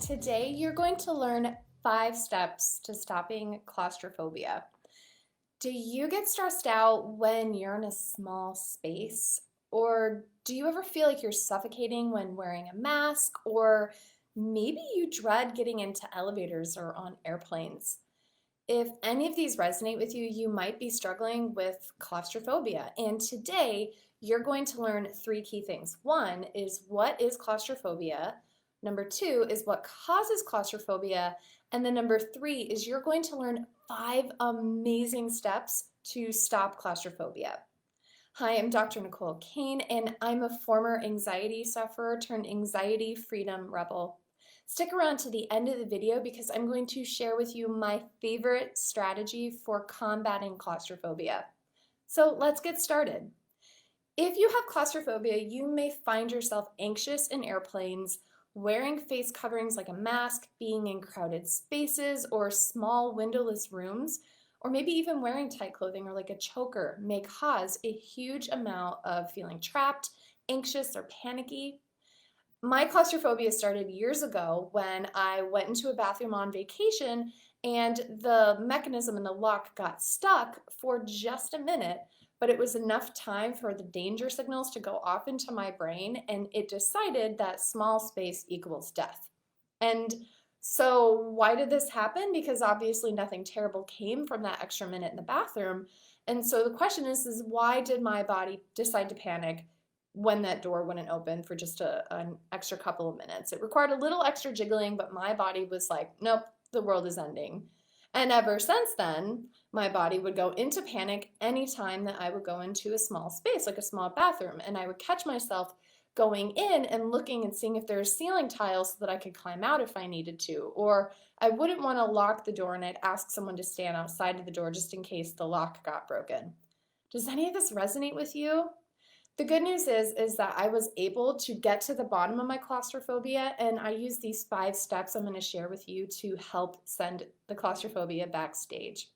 Today you're going to learn 5 steps to stopping claustrophobia. Do you get stressed out when you're in a small space? Or do you ever feel like you're suffocating when wearing a mask? Or maybe you dread getting into elevators or on airplanes? If any of these resonate with you, you might be struggling with claustrophobia. And today, you're going to learn 3 key things. One is what is claustrophobia? Number 2 is what causes claustrophobia. And then number 3 is you're going to learn 5 amazing steps to stop claustrophobia. Hi, I'm Dr. Nicole Cain, and I'm a former anxiety sufferer turned anxiety freedom rebel. Stick around to the end of the video because I'm going to share with you my favorite strategy for combating claustrophobia. So let's get started. If you have claustrophobia, you may find yourself anxious in airplanes, wearing face coverings like a mask, being in crowded spaces or small windowless rooms, or maybe even wearing tight clothing or like a choker may cause a huge amount of feeling trapped, anxious, or panicky. My claustrophobia started years ago when I went into a bathroom on vacation and the mechanism in the lock got stuck for just a minute, but it was enough time for the danger signals to go off into my brain, and it decided that small space equals death. And so why did this happen? Because obviously nothing terrible came from that extra minute in the bathroom. And so the question is why did my body decide to panic when that door wouldn't open for just an extra couple of minutes? It required a little extra jiggling, but my body was like, nope, the world is ending. And ever since then, my body would go into panic anytime that I would go into a small space, like a small bathroom, and I would catch myself going in and looking and seeing if there's ceiling tiles so that I could climb out if I needed to. Or I wouldn't want to lock the door and I'd ask someone to stand outside of the door just in case the lock got broken. Does any of this resonate with you? The good news is that I was able to get to the bottom of my claustrophobia, and I use these 5 steps I'm going to share with you to help send the claustrophobia backstage.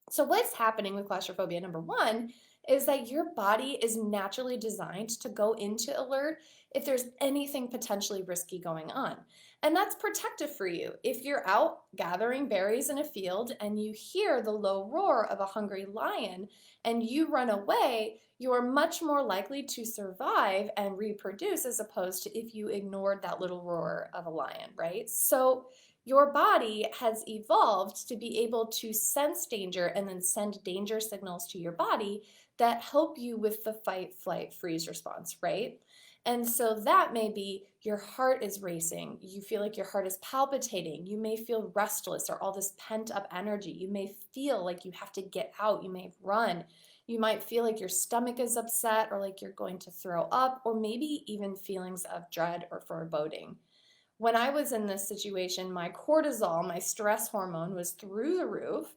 So what's happening with claustrophobia? Number 1 is that your body is naturally designed to go into alert if there's anything potentially risky going on. And that's protective for you. If you're out gathering berries in a field and you hear the low roar of a hungry lion and you run away, you're much more likely to survive and reproduce as opposed to if you ignored that little roar of a lion, right? So your body has evolved to be able to sense danger and then send danger signals to your body that help you with the fight, flight, freeze response, right? And so that may be your heart is racing. You feel like your heart is palpitating. You may feel restless or all this pent up energy. You may feel like you have to get out. You may run. You might feel like your stomach is upset or like you're going to throw up, or maybe even feelings of dread or foreboding. When I was in this situation, my cortisol, my stress hormone, was through the roof,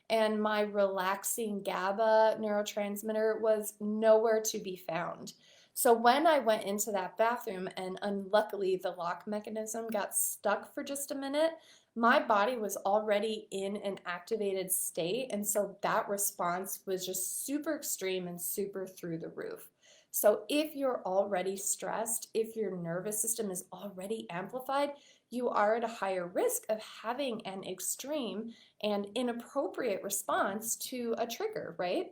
and my relaxing GABA neurotransmitter was nowhere to be found. So when I went into that bathroom and unluckily the lock mechanism got stuck for just a minute, my body was already in an activated state, and so that response was just super extreme and super through the roof. So if you're already stressed, if your nervous system is already amplified, you are at a higher risk of having an extreme and inappropriate response to a trigger, right?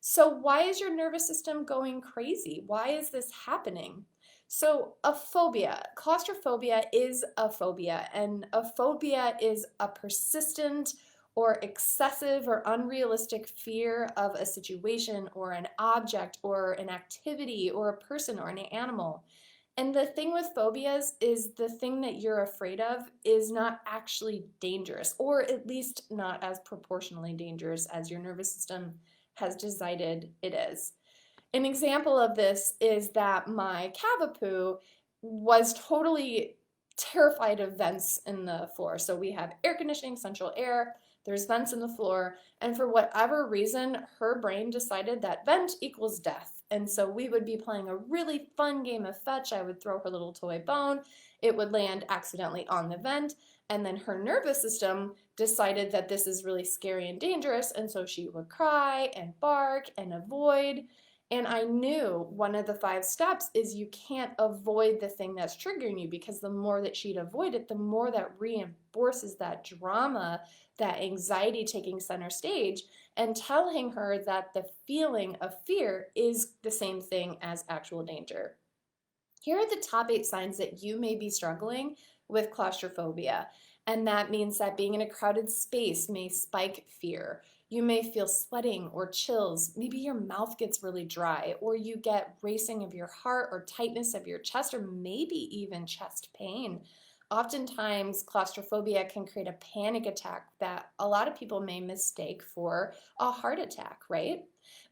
So why is your nervous system going crazy? Why is this happening? So a phobia, claustrophobia is a phobia, and a phobia is a persistent or excessive or unrealistic fear of a situation or an object or an activity or a person or an animal. And the thing with phobias is the thing that you're afraid of is not actually dangerous, or at least not as proportionally dangerous as your nervous system has decided it is. An example of this is that my cavapoo was totally terrified of vents in the floor. So we have air conditioning, central air, there's vents in the floor, and for whatever reason, her brain decided that vent equals death. And so we would be playing a really fun game of fetch. I would throw her little toy bone. It would land accidentally on the vent, and then her nervous system decided that this is really scary and dangerous, and so she would cry and bark and avoid. And I knew one of the 5 steps is you can't avoid the thing that's triggering you, because the more that she'd avoid it, the more that reinforces that drama, that anxiety taking center stage, and telling her that the feeling of fear is the same thing as actual danger. Here are the top 8 signs that you may be struggling with claustrophobia. And that means that being in a crowded space may spike fear. You may feel sweating or chills. Maybe your mouth gets really dry, or you get racing of your heart or tightness of your chest, or maybe even chest pain. Oftentimes, claustrophobia can create a panic attack that a lot of people may mistake for a heart attack, right?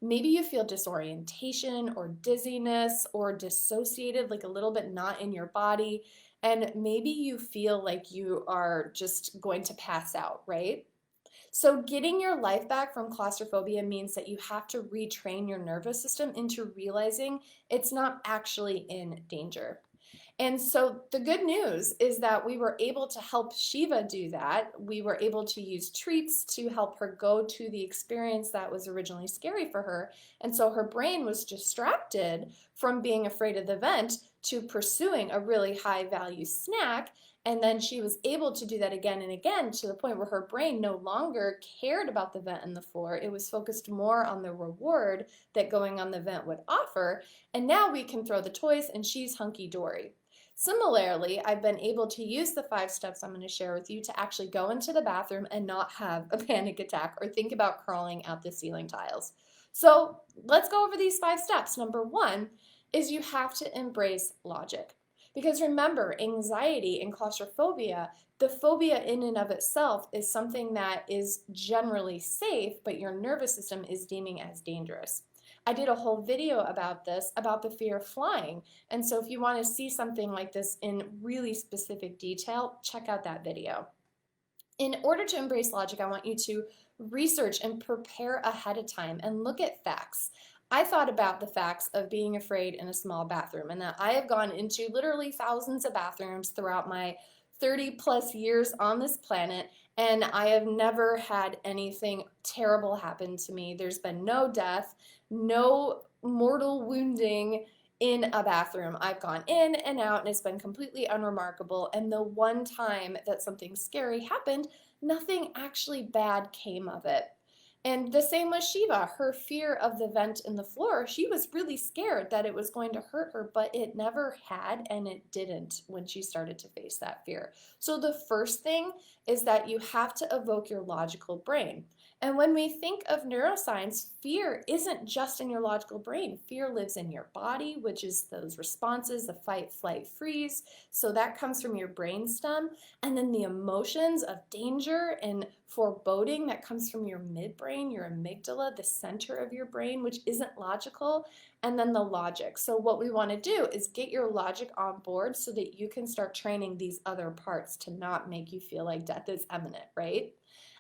Maybe you feel disorientation or dizziness or dissociated, like a little bit not in your body. And maybe you feel like you are just going to pass out, right? So, getting your life back from claustrophobia means that you have to retrain your nervous system into realizing it's not actually in danger. And so the good news is that we were able to help Shiva do that. We were able to use treats to help her go to the experience that was originally scary for her. And so her brain was distracted from being afraid of the vent to pursuing a really high value snack. And then she was able to do that again and again, to the point where her brain no longer cared about the vent and the floor. It was focused more on the reward that going on the vent would offer. And now we can throw the toys and she's hunky dory. Similarly, I've been able to use the 5 steps I'm going to share with you to actually go into the bathroom and not have a panic attack or think about crawling out the ceiling tiles. So let's go over these 5 steps. Number 1 is you have to embrace logic. Because remember, anxiety and claustrophobia, the phobia in and of itself is something that is generally safe, but your nervous system is deeming as dangerous. I did a whole video about this, about the fear of flying. And so if you want to see something like this in really specific detail, check out that video. In order to embrace logic, I want you to research and prepare ahead of time and look at facts. I thought about the facts of being afraid in a small bathroom, and that I have gone into literally thousands of bathrooms throughout my 30 plus years on this planet, and I have never had anything terrible happen to me. There's been no death, no mortal wounding in a bathroom. I've gone in and out, and it's been completely unremarkable. And the one time that something scary happened, nothing actually bad came of it. And the same with Shiva. Her fear of the vent in the floor, she was really scared that it was going to hurt her, but it never had, and it didn't when she started to face that fear. So the first thing is that you have to evoke your logical brain. And when we think of neuroscience, fear isn't just in your logical brain. Fear lives in your body, which is those responses, the fight, flight, freeze. So that comes from your brainstem. And then the emotions of danger and foreboding, that comes from your midbrain, your amygdala, the center of your brain, which isn't logical. And then the logic. So what we want to do is get your logic on board so that you can start training these other parts to not make you feel like death is imminent, right?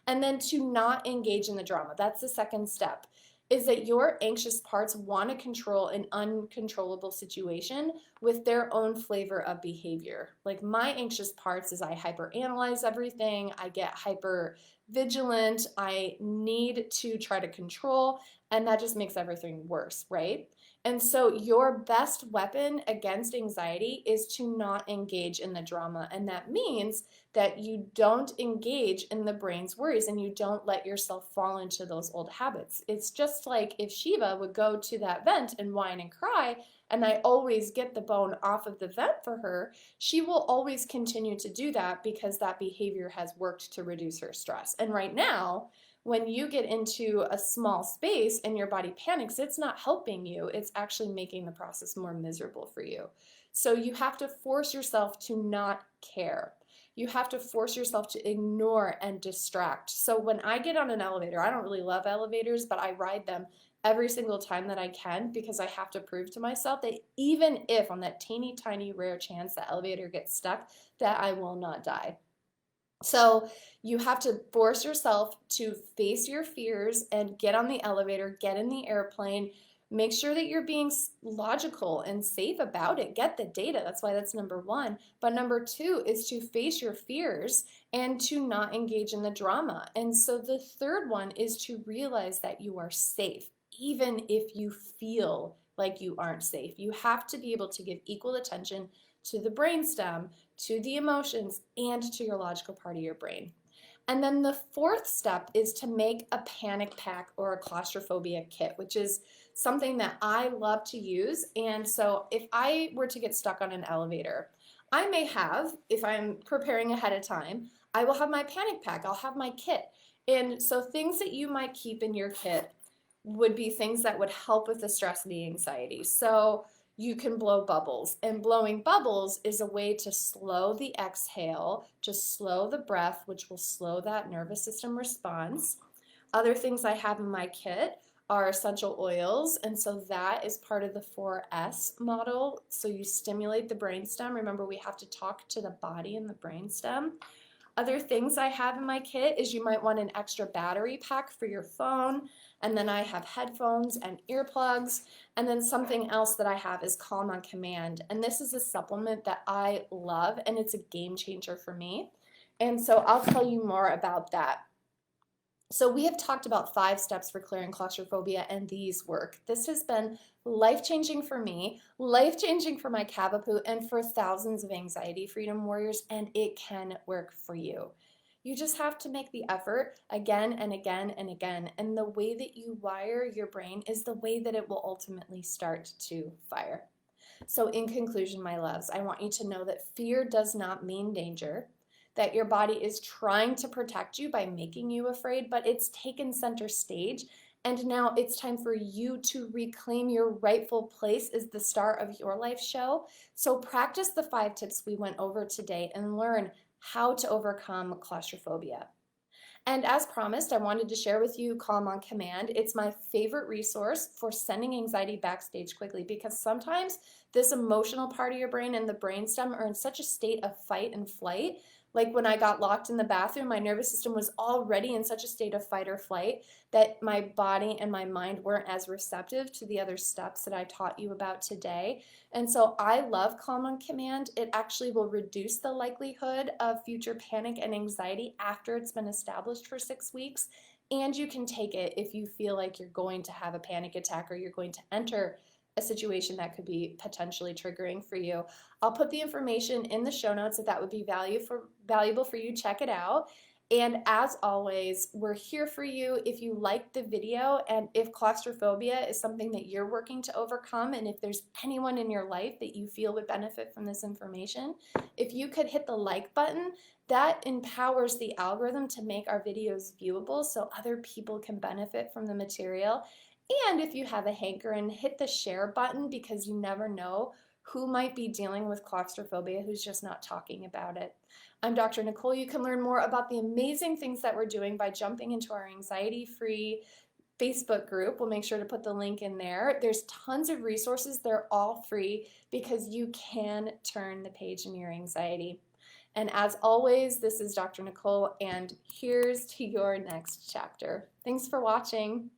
And then to not engage in the drama. That's the second step, is that your anxious parts want to control an uncontrollable situation with their own flavor of behavior. Like my anxious parts is I hyperanalyze everything, I get hyper vigilant, I need to try to control, and that just makes everything worse, right? And so your best weapon against anxiety is to not engage in the drama. And that means that you don't engage in the brain's worries and you don't let yourself fall into those old habits. It's just like if Shiva would go to that vent and whine and cry, and I always get the bone off of the vent for her, she will always continue to do that because that behavior has worked to reduce her stress. And right now, when you get into a small space and your body panics, it's not helping you. It's actually making the process more miserable for you. So you have to force yourself to not care. You have to force yourself to ignore and distract. So when I get on an elevator, I don't really love elevators, but I ride them every single time that I can because I have to prove to myself that even if on that teeny tiny rare chance the elevator gets stuck, that I will not die. So you have to force yourself to face your fears and get on the elevator, get in the airplane, make sure that you're being logical and safe about it. Get the data. That's why that's number 1. But number 2 is to face your fears and to not engage in the drama. And so the third one is to realize that you are safe. even if you feel like you aren't safe. You have to be able to give equal attention to the brainstem, to the emotions, and to your logical part of your brain. And then the fourth step is to make a panic pack or a claustrophobia kit, which is something that I love to use. And so if I were to get stuck on an elevator, I may have, if I'm preparing ahead of time, I will have my panic pack, I'll have my kit. And so things that you might keep in your kit would be things that would help with the stress and the anxiety. So you can blow bubbles, and blowing bubbles is a way to slow the exhale, to slow the breath, which will slow that nervous system response. Other things I have in my kit are essential oils, and so that is part of the 4S model. So you stimulate the brainstem. Remember, we have to talk to the body and the brainstem. Other things I have in my kit is you might want an extra battery pack for your phone, and then I have headphones and earplugs, and then something else that I have is Calm on Command, and this is a supplement that I love, and it's a game changer for me, and so I'll tell you more about that. So we have talked about 5 steps for clearing claustrophobia, and these work. This has been life-changing for me, life-changing for my Cavapoo, and for thousands of anxiety freedom warriors, and it can work for you. You just have to make the effort again and again and again, and the way that you wire your brain is the way that it will ultimately start to fire. So in conclusion, my loves, I want you to know that fear does not mean danger, that your body is trying to protect you by making you afraid, but it's taken center stage. And now it's time for you to reclaim your rightful place as the star of your life show. So practice the 5 tips we went over today and learn how to overcome claustrophobia. And as promised, I wanted to share with you Calm on Command. It's my favorite resource for sending anxiety backstage quickly, because sometimes this emotional part of your brain and the brainstem are in such a state of fight and flight. Like when I got locked in the bathroom, my nervous system was already in such a state of fight or flight that my body and my mind weren't as receptive to the other steps that I taught you about today. And so I love Calm on Command. It actually will reduce the likelihood of future panic and anxiety after it's been established for 6 weeks. And you can take it if you feel like you're going to have a panic attack or you're going to enter a situation that could be potentially triggering for you. I'll put the information in the show notes if that would be valuable for you. Check it out. And as always, we're here for you if you like the video and if claustrophobia is something that you're working to overcome, and if there's anyone in your life that you feel would benefit from this information. If you could hit the like button, that empowers the algorithm to make our videos viewable so other people can benefit from the material. And if you have a hankering, hit the share button, because you never know who might be dealing with claustrophobia who's just not talking about it. I'm Dr. Nicole. You can learn more about the amazing things that we're doing by jumping into our anxiety-free Facebook group. We'll make sure to put the link in there. There's tons of resources. They're all free because you can turn the page in your anxiety. And as always, this is Dr. Nicole, and here's to your next chapter. Thanks for watching.